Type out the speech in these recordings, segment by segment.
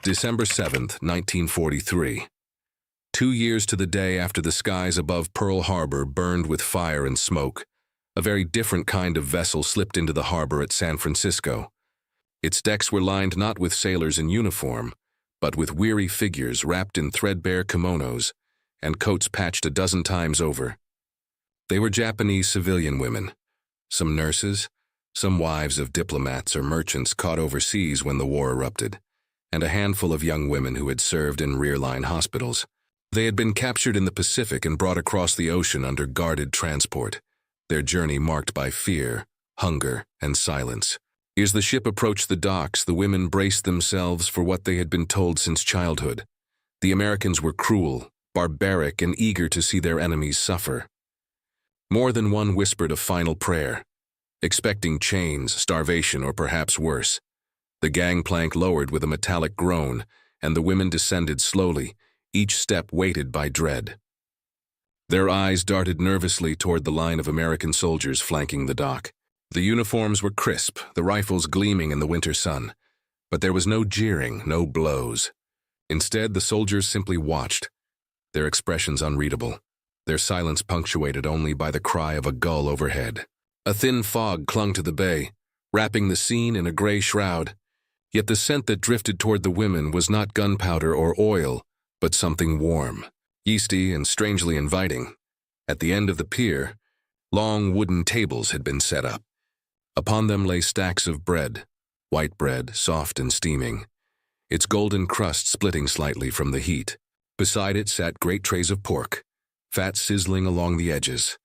December 7th, 1943. 2 years to the day after the skies above Pearl Harbor burned with fire and smoke, a very different kind of vessel slipped into the harbor at San Francisco. Its decks were lined not with sailors in uniform, but with weary figures wrapped in threadbare kimonos and coats patched a dozen times over. They were Japanese civilian women, some nurses, some wives of diplomats or merchants caught overseas when the war erupted, and a handful of young women who had served in rear-line hospitals. They had been captured in the Pacific and brought across the ocean under guarded transport, their journey marked by fear, hunger, and silence. As the ship approached the docks, the women braced themselves for what they had been told since childhood. The Americans were cruel, barbaric, and eager to see their enemies suffer. More than one whispered a final prayer, expecting chains, starvation, or perhaps worse. The gangplank lowered with a metallic groan, and the women descended slowly, each step weighted by dread. Their eyes darted nervously toward the line of American soldiers flanking the dock. The uniforms were crisp, the rifles gleaming in the winter sun, but there was no jeering, no blows. Instead, the soldiers simply watched, their expressions unreadable, their silence punctuated only by the cry of a gull overhead. A thin fog clung to the bay, wrapping the scene in a gray shroud. Yet the scent that drifted toward the women was not gunpowder or oil, but something warm, yeasty, and strangely inviting. At the end of the pier, long wooden tables had been set up. Upon them lay stacks of bread, white bread, soft and steaming, its golden crust splitting slightly from the heat. Beside it sat great trays of pork, fat sizzling along the edges,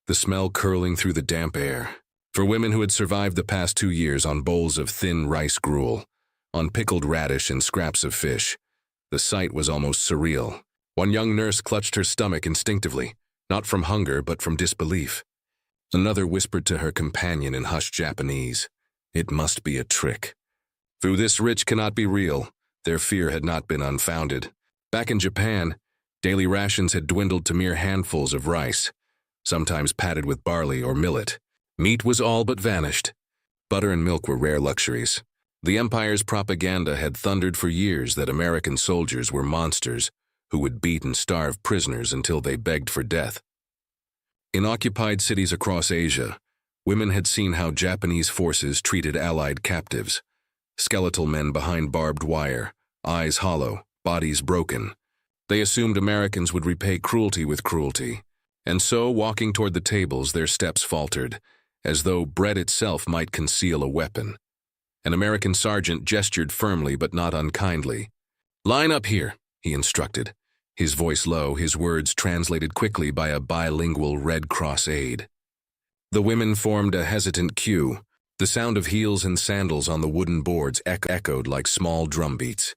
the smell curling through the damp air. For women who had survived the past 2 years on bowls of thin rice gruel, on pickled radish and scraps of fish, the sight was almost surreal. One young nurse clutched her stomach instinctively, not from hunger but from disbelief. Another whispered to her companion in hushed Japanese, "It must be a trick." Through this rich cannot be real, their fear had not been unfounded. Back in Japan, daily rations had dwindled to mere handfuls of rice, sometimes padded with barley or millet. Meat was all but vanished. Butter and milk were rare luxuries. The Empire's propaganda had thundered for years that American soldiers were monsters who would beat and starve prisoners until they begged for death. In occupied cities across Asia, women had seen how Japanese forces treated Allied captives. Skeletal men behind barbed wire, eyes hollow, bodies broken. They assumed Americans would repay cruelty with cruelty. And so, walking toward the tables, their steps faltered, as though bread itself might conceal a weapon. An American sergeant gestured firmly but not unkindly. "Line up here," he instructed, his voice low, his words translated quickly by a bilingual Red Cross aide. The women formed a hesitant queue. The sound of heels and sandals on the wooden boards echoed like small drumbeats,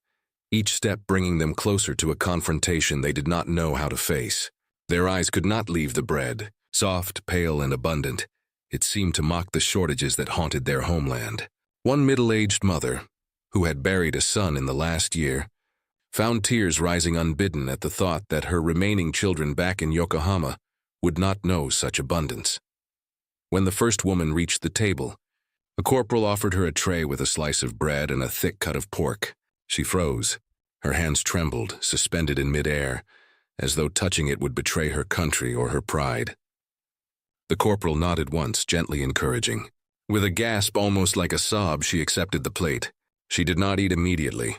each step bringing them closer to a confrontation they did not know how to face. Their eyes could not leave the bread, soft, pale, and abundant. It seemed to mock the shortages that haunted their homeland. One middle-aged mother, who had buried a son in the last year, found tears rising unbidden at the thought that her remaining children back in Yokohama would not know such abundance. When the first woman reached the table, a corporal offered her a tray with a slice of bread and a thick cut of pork. She froze. Her hands trembled, suspended in midair, as though touching it would betray her country or her pride. The corporal nodded once, gently encouraging. With a gasp almost like a sob, she accepted the plate. She did not eat immediately.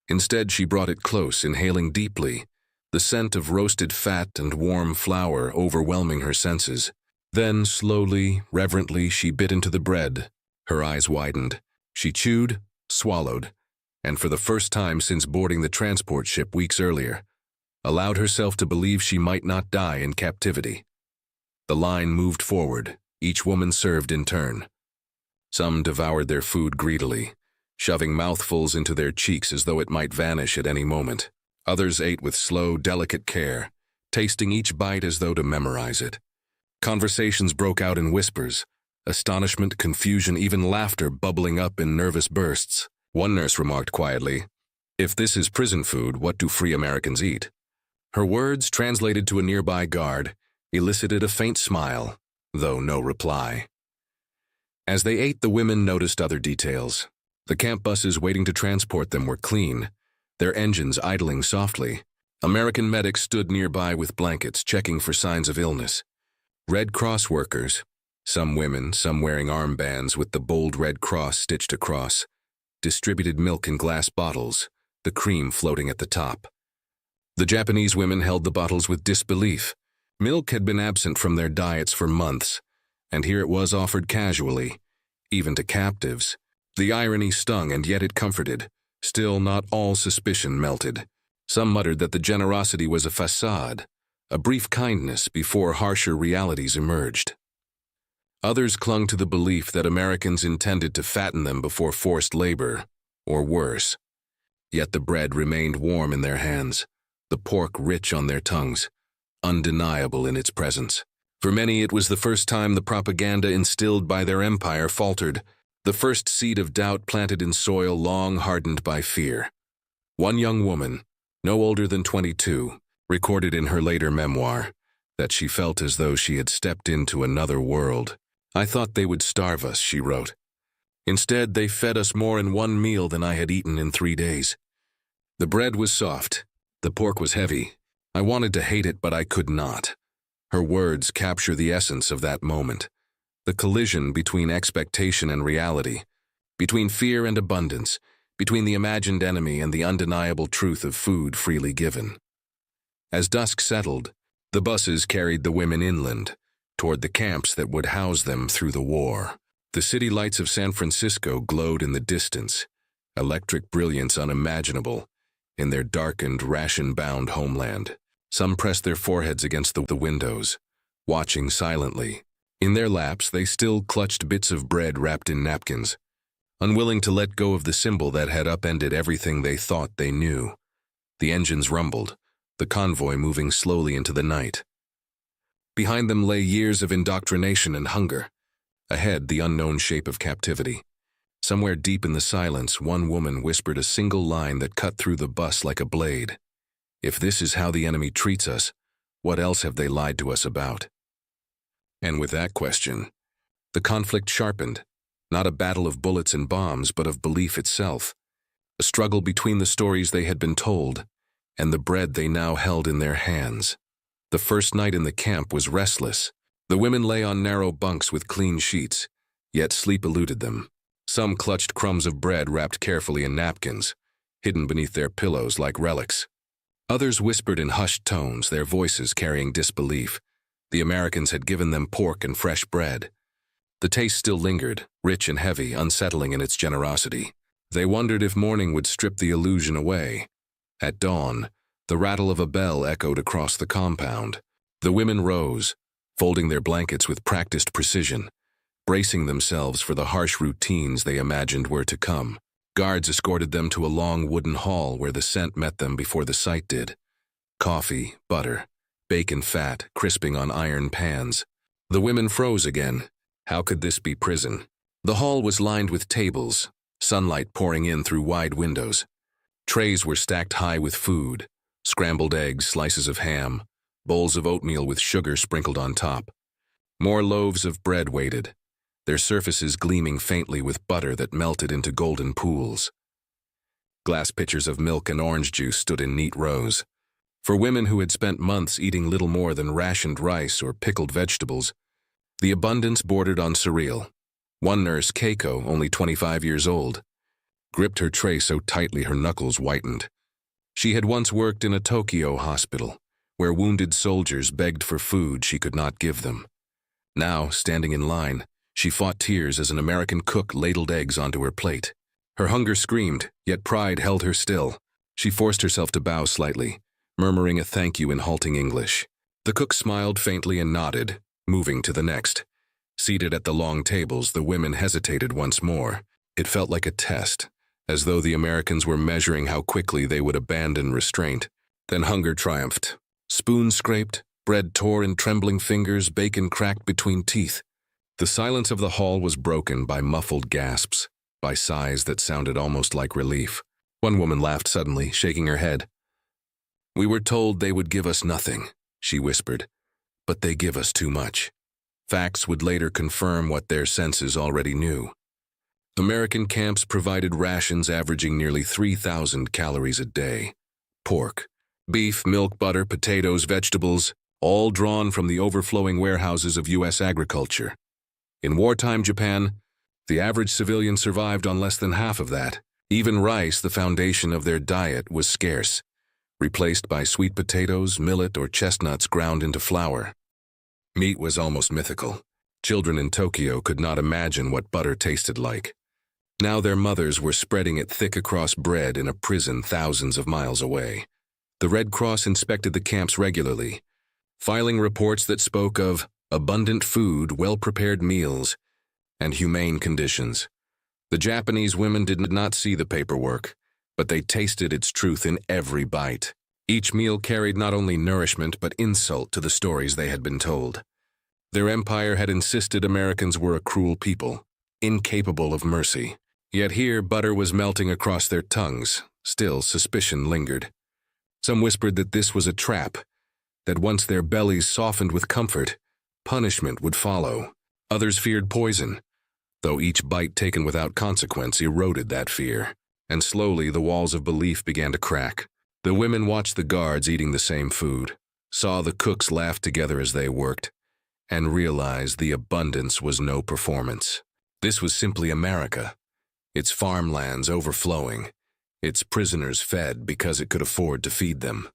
Instead, she brought it close, inhaling deeply, the scent of roasted fat and warm flour overwhelming her senses. Then, slowly, reverently, she bit into the bread. Her eyes widened. She chewed, swallowed, and for the first time since boarding the transport ship weeks earlier, allowed herself to believe she might not die in captivity. The line moved forward, each woman served in turn. Some devoured their food greedily, shoving mouthfuls into their cheeks as though it might vanish at any moment. Others ate with slow, delicate care, tasting each bite as though to memorize it. Conversations broke out in whispers, astonishment, confusion, even laughter bubbling up in nervous bursts. One nurse remarked quietly, "If this is prison food, what do free Americans eat?" Her words, translated to a nearby guard, elicited a faint smile, though no reply. As they ate, the women noticed other details. The camp buses waiting to transport them were clean, their engines idling softly. American medics stood nearby with blankets, checking for signs of illness. Red Cross workers, some women, some wearing armbands with the bold Red Cross stitched across, distributed milk in glass bottles, the cream floating at the top. The Japanese women held the bottles with disbelief. Milk had been absent from their diets for months, and here it was offered casually, even to captives. The irony stung, and yet it comforted. Still, not all suspicion melted. Some muttered that the generosity was a facade, a brief kindness before harsher realities emerged. Others clung to the belief that Americans intended to fatten them before forced labor, or worse. Yet the bread remained warm in their hands, the pork rich on their tongues, undeniable in its presence. For many, it was the first time the propaganda instilled by their empire faltered, the first seed of doubt planted in soil long hardened by fear. One young woman, no older than 22, recorded in her later memoir that she felt as though she had stepped into another world. "I thought they would starve us," she wrote. "Instead, they fed us more in one meal than I had eaten in 3 days. The bread was soft, the pork was heavy. I wanted to hate it, but I could not." Her words capture the essence of that moment, the collision between expectation and reality, between fear and abundance, between the imagined enemy and the undeniable truth of food freely given. As dusk settled, the buses carried the women inland, toward the camps that would house them through the war. The city lights of San Francisco glowed in the distance, electric brilliance unimaginable, in their darkened, ration-bound homeland. Some pressed their foreheads against the windows, watching silently. In their laps, they still clutched bits of bread wrapped in napkins, unwilling to let go of the symbol that had upended everything they thought they knew. The engines rumbled, the convoy moving slowly into the night. Behind them lay years of indoctrination and hunger. Ahead, the unknown shape of captivity. Somewhere deep in the silence, one woman whispered a single line that cut through the bus like a blade. "If this is how the enemy treats us, what else have they lied to us about?" And with that question, the conflict sharpened, not a battle of bullets and bombs, but of belief itself, a struggle between the stories they had been told and the bread they now held in their hands. The first night in the camp was restless. The women lay on narrow bunks with clean sheets, yet sleep eluded them. Some clutched crumbs of bread wrapped carefully in napkins, hidden beneath their pillows like relics. Others whispered in hushed tones, their voices carrying disbelief. The Americans had given them pork and fresh bread. The taste still lingered, rich and heavy, unsettling in its generosity. They wondered if morning would strip the illusion away. At dawn, the rattle of a bell echoed across the compound. The women rose, folding their blankets with practiced precision, bracing themselves for the harsh routines they imagined were to come. Guards escorted them to a long wooden hall where the scent met them before the sight did. Coffee, butter, bacon fat crisping on iron pans. The women froze again. How could this be prison? The hall was lined with tables, sunlight pouring in through wide windows. Trays were stacked high with food, scrambled eggs, slices of ham, bowls of oatmeal with sugar sprinkled on top. More loaves of bread waited, their surfaces gleaming faintly with butter that melted into golden pools. Glass pitchers of milk and orange juice stood in neat rows. For women who had spent months eating little more than rationed rice or pickled vegetables, the abundance bordered on surreal. One nurse, Keiko, only 25 years old, gripped her tray so tightly her knuckles whitened. She had once worked in a Tokyo hospital, where wounded soldiers begged for food she could not give them. Now, standing in line, she fought tears as an American cook ladled eggs onto her plate. Her hunger screamed, yet pride held her still. She forced herself to bow slightly, murmuring a thank you in halting English. The cook smiled faintly and nodded, moving to the next. Seated at the long tables, the women hesitated once more. It felt like a test, as though the Americans were measuring how quickly they would abandon restraint. Then hunger triumphed. Spoon scraped, bread tore in trembling fingers, bacon cracked between teeth. The silence of the hall was broken by muffled gasps, by sighs that sounded almost like relief. One woman laughed suddenly, shaking her head. "We were told they would give us nothing," she whispered, "but they give us too much." Facts would later confirm what their senses already knew. American camps provided rations averaging nearly 3,000 calories a day. Pork, beef, milk, butter, potatoes, vegetables, all drawn from the overflowing warehouses of U.S. agriculture. In wartime Japan, the average civilian survived on less than half of that. Even rice, the foundation of their diet, was scarce, replaced by sweet potatoes, millet, or chestnuts ground into flour. Meat was almost mythical. Children in Tokyo could not imagine what butter tasted like. Now their mothers were spreading it thick across bread in a prison thousands of miles away. The Red Cross inspected the camps regularly, filing reports that spoke of abundant food, well-prepared meals, and humane conditions. The Japanese women did not see the paperwork, but they tasted its truth in every bite. Each meal carried not only nourishment but insult to the stories they had been told. Their empire had insisted Americans were a cruel people, incapable of mercy. Yet here butter was melting across their tongues. Still, suspicion lingered. Some whispered that this was a trap, that once their bellies softened with comfort, punishment would follow. Others feared poison, though each bite taken without consequence eroded that fear, and slowly the walls of belief began to crack. The women watched the guards eating the same food, saw the cooks laugh together as they worked, and realized the abundance was no performance. This was simply America, its farmlands overflowing, its prisoners fed because it could afford to feed them.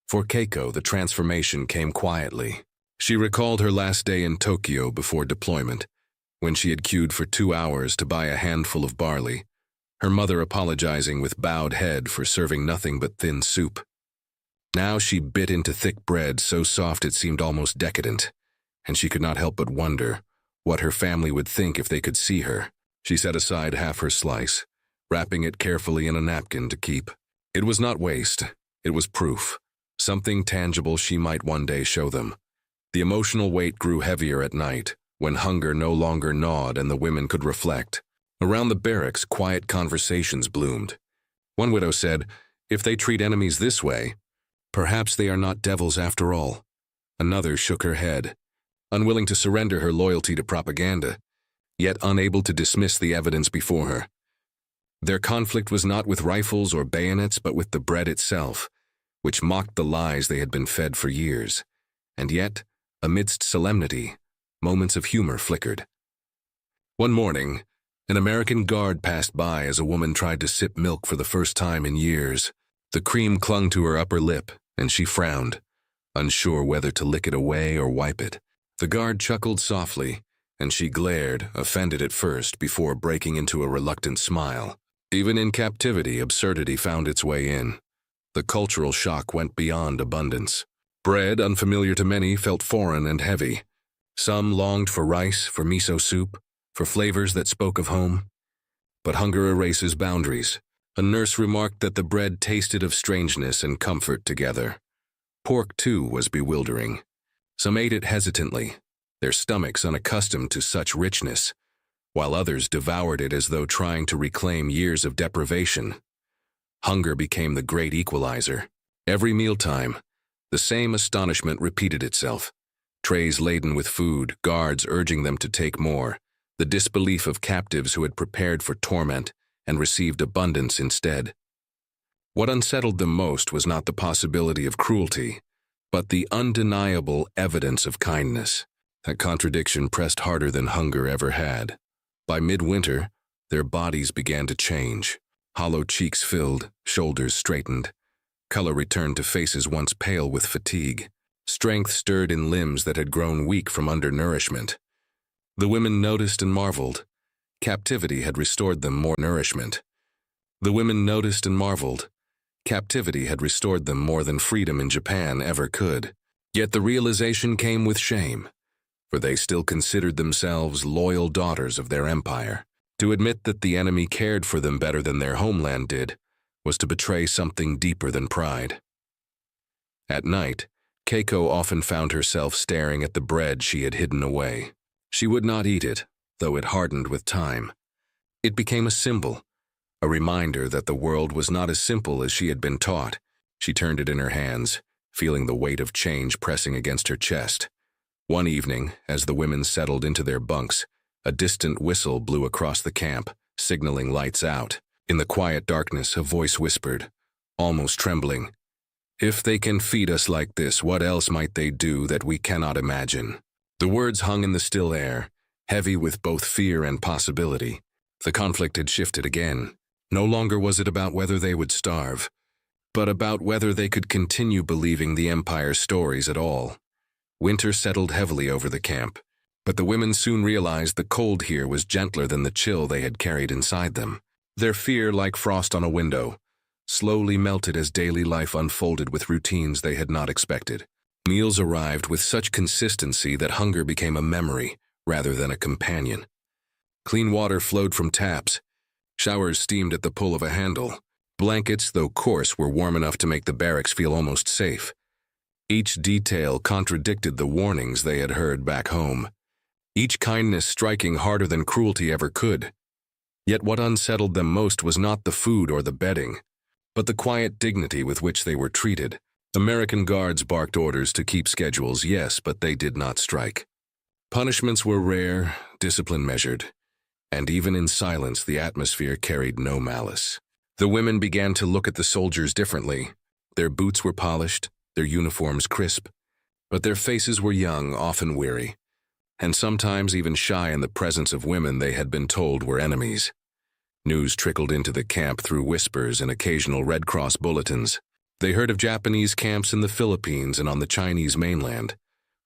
For Keiko, the transformation came quietly. She recalled her last day in Tokyo before deployment, when she had queued for 2 hours to buy a handful of barley, her mother apologizing with bowed head for serving nothing but thin soup. Now she bit into thick bread so soft it seemed almost decadent, and she could not help but wonder what her family would think if they could see her. She set aside half her slice, wrapping it carefully in a napkin to keep. It was not waste, it was proof, something tangible she might one day show them. The emotional weight grew heavier at night, when hunger no longer gnawed and the women could reflect. Around the barracks, quiet conversations bloomed. One widow said, "If they treat enemies this way, perhaps they are not devils after all." Another shook her head, unwilling to surrender her loyalty to propaganda, yet unable to dismiss the evidence before her. Their conflict was not with rifles or bayonets, but with the bread itself, which mocked the lies they had been fed for years. And yet, amidst solemnity, moments of humor flickered. One morning, an American guard passed by as a woman tried to sip milk for the first time in years. The cream clung to her upper lip, and she frowned, unsure whether to lick it away or wipe it. The guard chuckled softly, and she glared, offended at first, before breaking into a reluctant smile. Even in captivity, absurdity found its way in. The cultural shock went beyond abundance. Bread, unfamiliar to many, felt foreign and heavy. Some longed for rice, for miso soup, for flavors that spoke of home. But hunger erases boundaries. A nurse remarked that the bread tasted of strangeness and comfort together. Pork, too, was bewildering. Some ate it hesitantly, their stomachs unaccustomed to such richness, while others devoured it as though trying to reclaim years of deprivation. Hunger became the great equalizer. Every mealtime, the same astonishment repeated itself. Trays laden with food, guards urging them to take more, the disbelief of captives who had prepared for torment and received abundance instead. What unsettled them most was not the possibility of cruelty, but the undeniable evidence of kindness. That contradiction pressed harder than hunger ever had. By midwinter, their bodies began to change. Hollow cheeks filled, shoulders straightened. Color returned to faces once pale with fatigue. Strength stirred in limbs that had grown weak from undernourishment. The women noticed and marveled. Captivity had restored them more nourishment. The women noticed and marveled. Captivity had restored them more than freedom in Japan ever could. Yet the realization came with shame, for they still considered themselves loyal daughters of their empire. To admit that the enemy cared for them better than their homeland did was to betray something deeper than pride. At night, Keiko often found herself staring at the bread she had hidden away. She would not eat it, though it hardened with time. It became a symbol, a reminder that the world was not as simple as she had been taught. She turned it in her hands, feeling the weight of change pressing against her chest. One evening, as the women settled into their bunks, A distant whistle blew across the camp, signaling lights out. In the quiet darkness, a voice whispered, almost trembling, "If they can feed us like this, what else might they do that we cannot imagine?" The words hung in the still air, heavy with both fear and possibility. The conflict had shifted again. No longer was it about whether they would starve, but about whether they could continue believing the Empire's stories at all. Winter settled heavily over the camp, but the women soon realized the cold here was gentler than the chill they had carried inside them. Their fear, like frost on a window, slowly melted as daily life unfolded with routines they had not expected. Meals arrived with such consistency that hunger became a memory rather than a companion. Clean water flowed from taps. Showers steamed at the pull of a handle. Blankets, though coarse, were warm enough to make the barracks feel almost safe. Each detail contradicted the warnings they had heard back home, each kindness striking harder than cruelty ever could. Yet what unsettled them most was not the food or the bedding, but the quiet dignity with which they were treated. American guards barked orders to keep schedules, yes, but they did not strike. Punishments were rare, discipline measured, and even in silence the atmosphere carried no malice. The women began to look at the soldiers differently. Their boots were polished, their uniforms crisp, but their faces were young, often weary, and sometimes even shy in the presence of women they had been told were enemies. News trickled into the camp through whispers and occasional Red Cross bulletins. They heard of Japanese camps in the Philippines and on the Chinese mainland,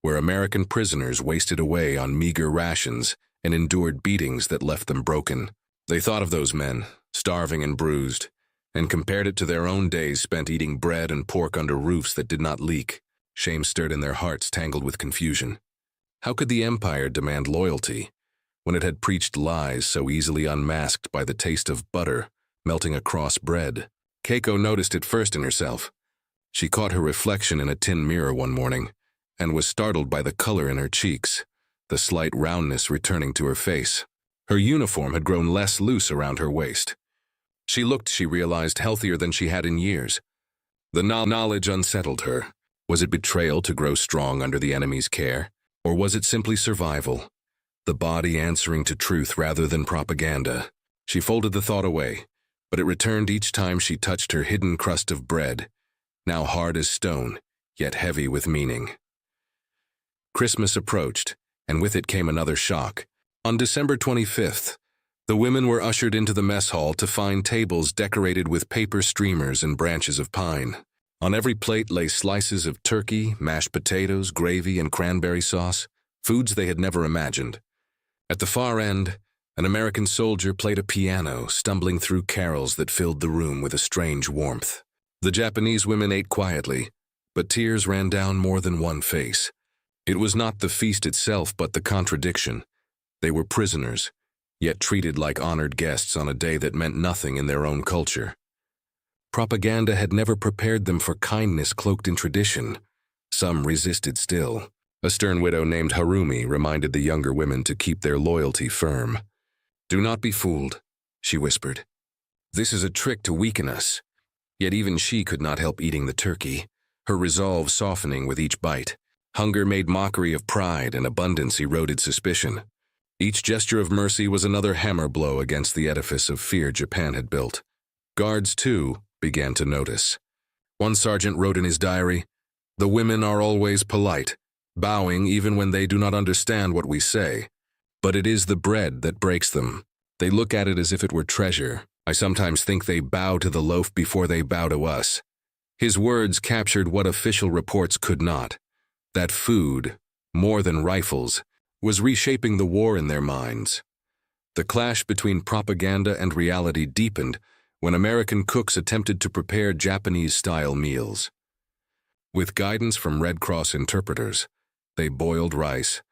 where American prisoners wasted away on meager rations and endured beatings that left them broken. They thought of those men, starving and bruised, and compared it to their own days spent eating bread and pork under roofs that did not leak. Shame stirred in their hearts, tangled with confusion. How could the Empire demand loyalty when it had preached lies so easily unmasked by the taste of butter melting across bread? Keiko noticed it first in herself. She caught her reflection in a tin mirror one morning and was startled by the color in her cheeks, the slight roundness returning to her face. Her uniform had grown less loose around her waist. She looked, she realized, healthier than she had in years. The knowledge unsettled her. Was it betrayal to grow strong under the enemy's care? Or was it simply survival? The body answering to truth rather than propaganda. She folded the thought away, but it returned each time she touched her hidden crust of bread, now hard as stone, yet heavy with meaning. Christmas approached, and with it came another shock. On December 25th, the women were ushered into the mess hall to find tables decorated with paper streamers and branches of pine. On every plate lay slices of turkey, mashed potatoes, gravy, and cranberry sauce, foods they had never imagined. At the far end, an American soldier played a piano, stumbling through carols that filled the room with a strange warmth. The Japanese women ate quietly, but tears ran down more than one face. It was not the feast itself, but the contradiction. They were prisoners, yet treated like honored guests on a day that meant nothing in their own culture. Propaganda had never prepared them for kindness cloaked in tradition. Some resisted still. A stern widow named Harumi reminded the younger women to keep their loyalty firm. "Do not be fooled," she whispered. "This is a trick to weaken us." Yet even she could not help eating the turkey, her resolve softening with each bite. Hunger made mockery of pride, and abundance eroded suspicion. Each gesture of mercy was another hammer blow against the edifice of fear Japan had built. Guards, too, began to notice. One sergeant wrote in his diary, "The women are always polite, bowing even when they do not understand what we say. But it is the bread that breaks them. They look at it as if it were treasure. I sometimes think they bow to the loaf before they bow to us." His words captured what official reports could not. That food, more than rifles, was reshaping the war in their minds. The clash between propaganda and reality deepened when American cooks attempted to prepare Japanese-style meals. With guidance from Red Cross interpreters, they boiled rice,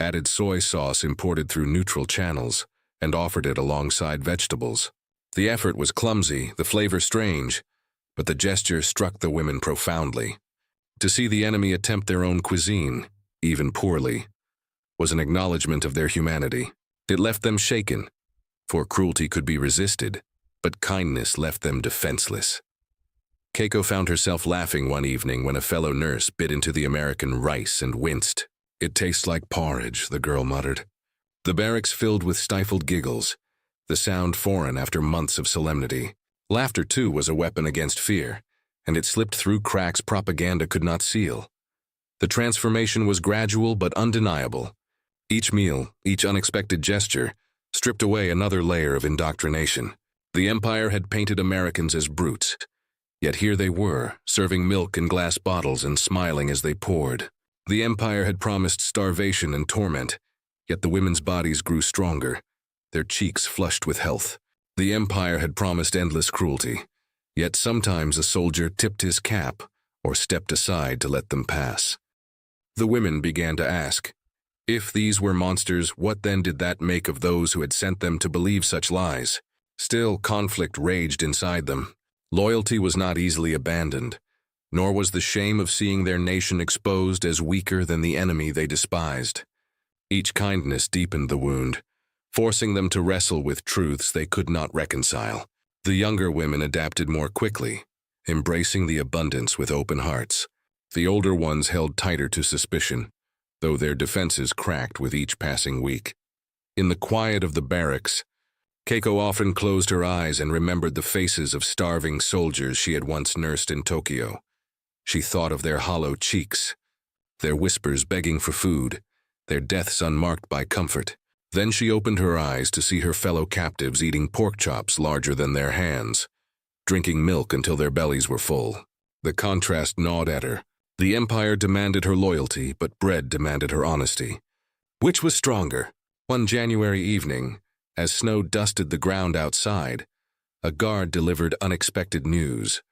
added soy sauce imported through neutral channels, and offered it alongside vegetables. The effort was clumsy, the flavor strange, but the gesture struck the women profoundly. To see the enemy attempt their own cuisine, even poorly, was an acknowledgement of their humanity. It left them shaken, for cruelty could be resisted, but kindness left them defenseless. Keiko found herself laughing one evening when a fellow nurse bit into the American rice and winced. "It tastes like porridge," the girl muttered. The barracks filled with stifled giggles, the sound foreign after months of solemnity. Laughter, too, was a weapon against fear, and it slipped through cracks propaganda could not seal. The transformation was gradual but undeniable. Each meal, each unexpected gesture, stripped away another layer of indoctrination. The Empire had painted Americans as brutes, yet here they were, serving milk in glass bottles and smiling as they poured. The Empire had promised starvation and torment, yet the women's bodies grew stronger, their cheeks flushed with health. The Empire had promised endless cruelty, yet sometimes a soldier tipped his cap or stepped aside to let them pass. The women began to ask, if these were monsters, what then did that make of those who had sent them to believe such lies? Still, conflict raged inside them. Loyalty was not easily abandoned, nor was the shame of seeing their nation exposed as weaker than the enemy they despised. Each kindness deepened the wound, forcing them to wrestle with truths they could not reconcile. The younger women adapted more quickly, embracing the abundance with open hearts. The older ones held tighter to suspicion, though their defenses cracked with each passing week. In the quiet of the barracks, Keiko often closed her eyes and remembered the faces of starving soldiers she had once nursed in Tokyo. She thought of their hollow cheeks, their whispers begging for food, their deaths unmarked by comfort. Then she opened her eyes to see her fellow captives eating pork chops larger than their hands, drinking milk until their bellies were full. The contrast gnawed at her. The Empire demanded her loyalty, but bread demanded her honesty. Which was stronger? One January evening, as snow dusted the ground outside, a guard delivered unexpected news.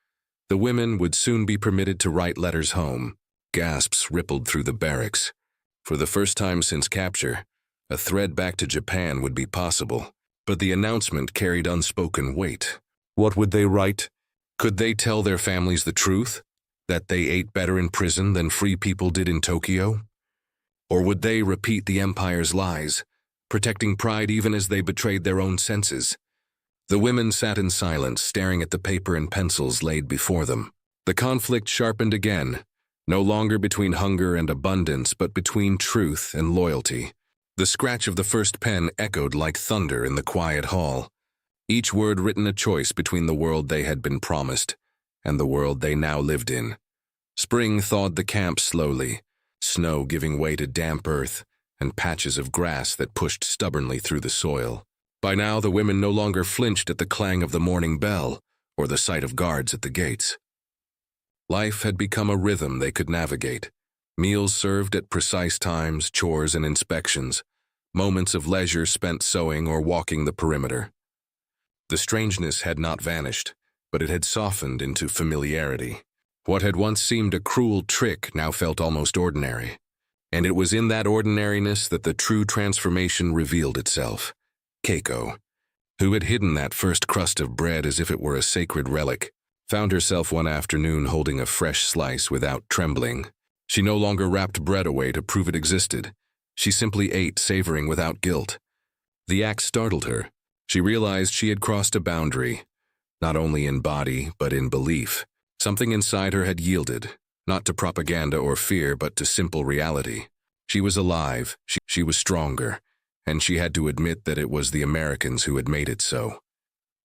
The women would soon be permitted to write letters home. Gasps rippled through the barracks. For the first time since capture, a thread back to Japan would be possible, but the announcement carried unspoken weight. What would they write? Could they tell their families the truth? That they ate better in prison than free people did in Tokyo? Or would they repeat the Empire's lies, protecting pride even as they betrayed their own senses? The women sat in silence, staring at the paper and pencils laid before them. The conflict sharpened again, no longer between hunger and abundance, but between truth and loyalty. The scratch of the first pen echoed like thunder in the quiet hall, each word written a choice between the world they had been promised and the world they now lived in. Spring thawed the camp slowly, snow giving way to damp earth and patches of grass that pushed stubbornly through the soil. By now, the women no longer flinched at the clang of the morning bell or the sight of guards at the gates. Life had become a rhythm they could navigate. Meals served at precise times, chores and inspections, moments of leisure spent sewing or walking the perimeter. The strangeness had not vanished, but it had softened into familiarity. What had once seemed a cruel trick now felt almost ordinary. And it was in that ordinariness that the true transformation revealed itself. Keiko, who had hidden that first crust of bread as if it were a sacred relic, found herself one afternoon holding a fresh slice without trembling. She no longer wrapped bread away to prove it existed. She simply ate, savoring without guilt. The act startled her. She realized she had crossed a boundary, not only in body, but in belief. Something inside her had yielded, not to propaganda or fear, but to simple reality. She was alive, she was stronger, and she had to admit that it was the Americans who had made it so.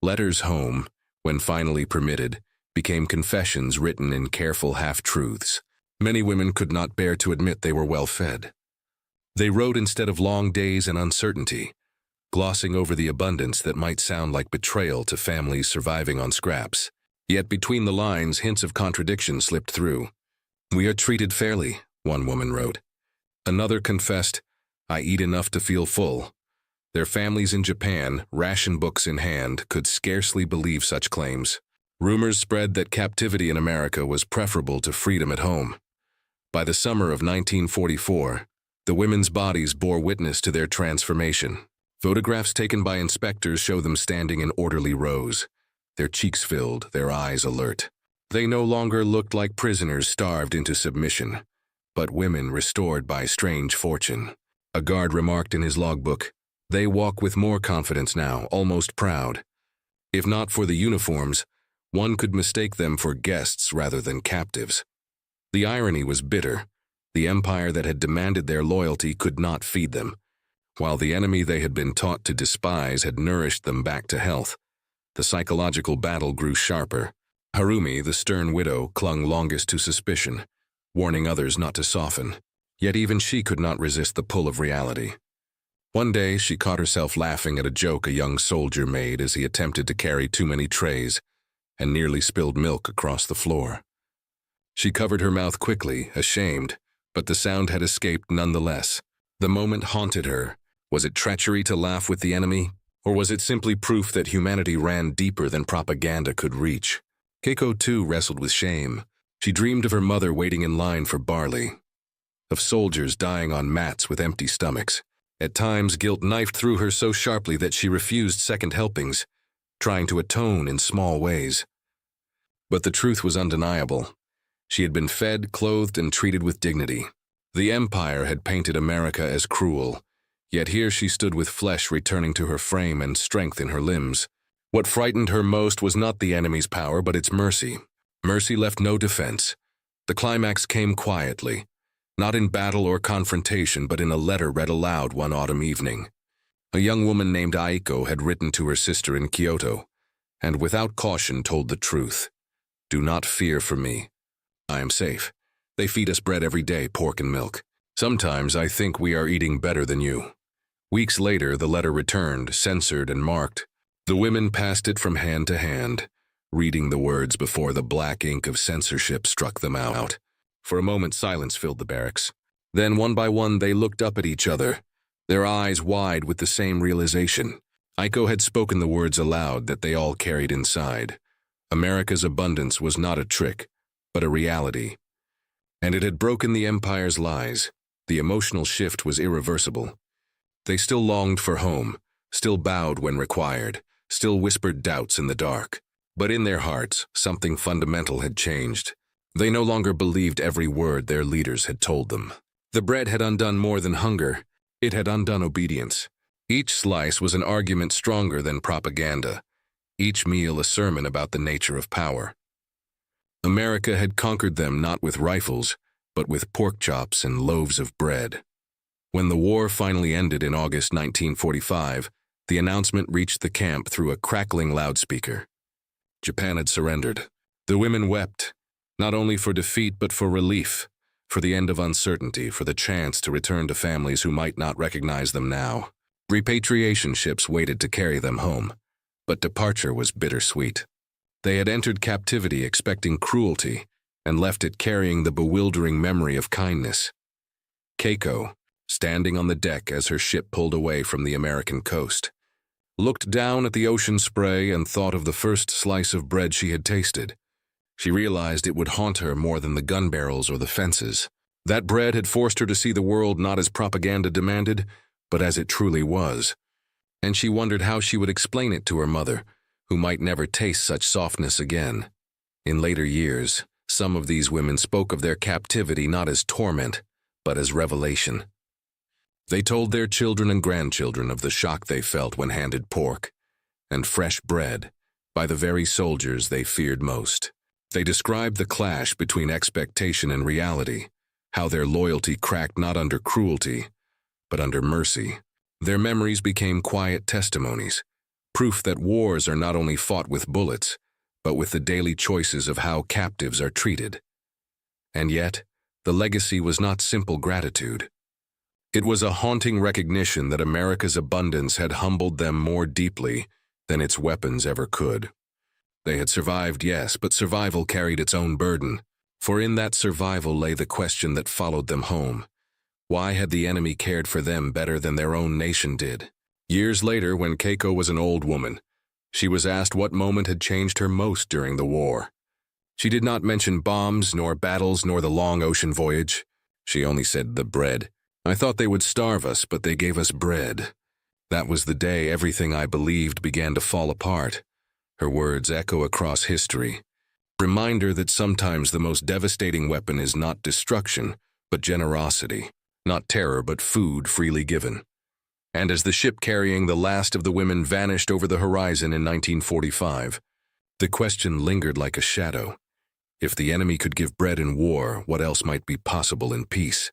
Letters home, when finally permitted, became confessions written in careful half-truths. Many women could not bear to admit they were well-fed. They wrote instead of long days and uncertainty, glossing over the abundance that might sound like betrayal to families surviving on scraps. Yet between the lines, hints of contradiction slipped through. "We are treated fairly," one woman wrote. Another confessed, "I eat enough to feel full." Their families in Japan, ration books in hand, could scarcely believe such claims. Rumors spread that captivity in America was preferable to freedom at home. By the summer of 1944, the women's bodies bore witness to their transformation. Photographs taken by inspectors show them standing in orderly rows, their cheeks filled, their eyes alert. They no longer looked like prisoners starved into submission, but women restored by strange fortune. A guard remarked in his logbook, "They walk with more confidence now, almost proud." If not for the uniforms, one could mistake them for guests rather than captives. The irony was bitter. The empire that had demanded their loyalty could not feed them. While the enemy they had been taught to despise had nourished them back to health, the psychological battle grew sharper. Harumi, the stern widow, clung longest to suspicion, warning others not to soften. Yet even she could not resist the pull of reality. One day, she caught herself laughing at a joke a young soldier made as he attempted to carry too many trays and nearly spilled milk across the floor. She covered her mouth quickly, ashamed, but the sound had escaped nonetheless. The moment haunted her. Was it treachery to laugh with the enemy, or was it simply proof that humanity ran deeper than propaganda could reach? Keiko, too, wrestled with shame. She dreamed of her mother waiting in line for barley, of soldiers dying on mats with empty stomachs. At times, guilt knifed through her so sharply that she refused second helpings, trying to atone in small ways. But the truth was undeniable. She had been fed, clothed, and treated with dignity. The Empire had painted America as cruel, yet here she stood with flesh returning to her frame and strength in her limbs. What frightened her most was not the enemy's power, but its mercy. Mercy left no defense. The climax came quietly, not in battle or confrontation, but in a letter read aloud one autumn evening. A young woman named Aiko had written to her sister in Kyoto, and without caution told the truth. "Do not fear for me. I am safe. They feed us bread every day, pork and milk. Sometimes I think we are eating better than you." Weeks later, the letter returned, censored and marked. The women passed it from hand to hand, reading the words before the black ink of censorship struck them out. For a moment, silence filled the barracks. Then, one by one, they looked up at each other, their eyes wide with the same realization. Aiko had spoken the words aloud that they all carried inside. America's abundance was not a trick, but a reality. And it had broken the Empire's lies. The emotional shift was irreversible. They still longed for home, still bowed when required, still whispered doubts in the dark. But in their hearts, something fundamental had changed. They no longer believed every word their leaders had told them. The bread had undone more than hunger. It had undone obedience. Each slice was an argument stronger than propaganda. Each meal a sermon about the nature of power. America had conquered them not with rifles, but with pork chops and loaves of bread. When the war finally ended in August 1945, the announcement reached the camp through a crackling loudspeaker. Japan had surrendered. The women wept, not only for defeat but for relief, for the end of uncertainty, for the chance to return to families who might not recognize them now. Repatriation ships waited to carry them home, but departure was bittersweet. They had entered captivity expecting cruelty and left it carrying the bewildering memory of kindness. Keiko, standing on the deck as her ship pulled away from the American coast, looked down at the ocean spray and thought of the first slice of bread she had tasted. She realized it would haunt her more than the gun barrels or the fences. That bread had forced her to see the world not as propaganda demanded, but as it truly was. And she wondered how she would explain it to her mother, who might never taste such softness again. In later years, some of these women spoke of their captivity not as torment, but as revelation. They told their children and grandchildren of the shock they felt when handed pork and fresh bread by the very soldiers they feared most. They described the clash between expectation and reality, how their loyalty cracked not under cruelty, but under mercy. Their memories became quiet testimonies, proof that wars are not only fought with bullets, but with the daily choices of how captives are treated. And yet, the legacy was not simple gratitude. It was a haunting recognition that America's abundance had humbled them more deeply than its weapons ever could. They had survived, yes, but survival carried its own burden. For in that survival lay the question that followed them home. Why had the enemy cared for them better than their own nation did? Years later, when Keiko was an old woman, she was asked what moment had changed her most during the war. She did not mention bombs, nor battles, nor the long ocean voyage. She only said the bread. "I thought they would starve us, but they gave us bread." That was the day everything I believed began to fall apart. Her words echo across history. Reminder that sometimes the most devastating weapon is not destruction, but generosity. Not terror, but food freely given. And as the ship carrying the last of the women vanished over the horizon in 1945, the question lingered like a shadow. If the enemy could give bread in war, what else might be possible in peace?